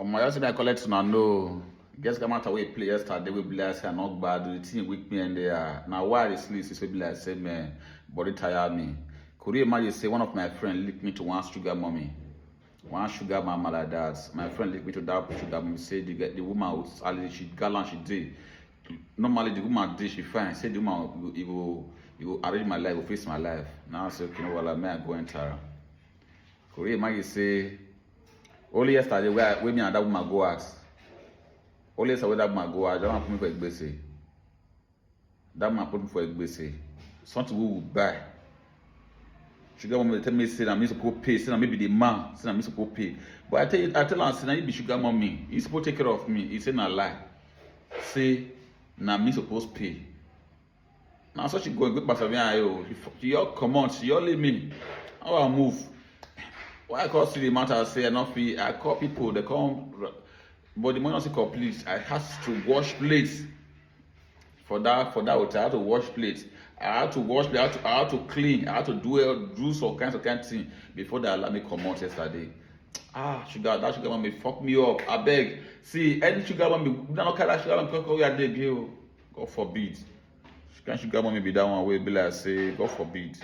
My yesterday I collect na no. Guess come out away play yesterday we be like say not bad. The team weak me and there. Now why the sleep is be like say man body tire me. Could you imagine say one of my friends linked me to one sugar mommy. One sugar mama like that. My friend linked me to that sugar mommy. Say the woman with salary she gallant she did. Normally the woman did she fine. Say the woman you will arrange my life, will face my life. Now I say okay, no well I may go enter. Could you imagine say only yesterday where me and that woman go out. Only yesterday that woman go out, that woman put me for a gbese. That woman put me for a gbese. Something we will buy. Sugar mommy tell me say that me supposed pay, say that maybe the man, say that me supposed pay. But I tell her say that you be sugar mommy, you supposed take care of me. He say na lie. Say na me supposed pay. Now so she go back to me ayo. She all come on, she all leave me. How I move? Why I call the matter? I say I not feel. I call people. They come, but the money not complete. I have to wash plates for that hotel. I had to wash plates. I had to wash. I had to clean. I had to do some kinds of thing before they allow me come out yesterday. That sugar mommy fuck me up. I beg. See, any sugar mommy, we don't carry that sugar mommy because we are there. God forbid. Can sugar mommy be that one way? Be like say, God forbid.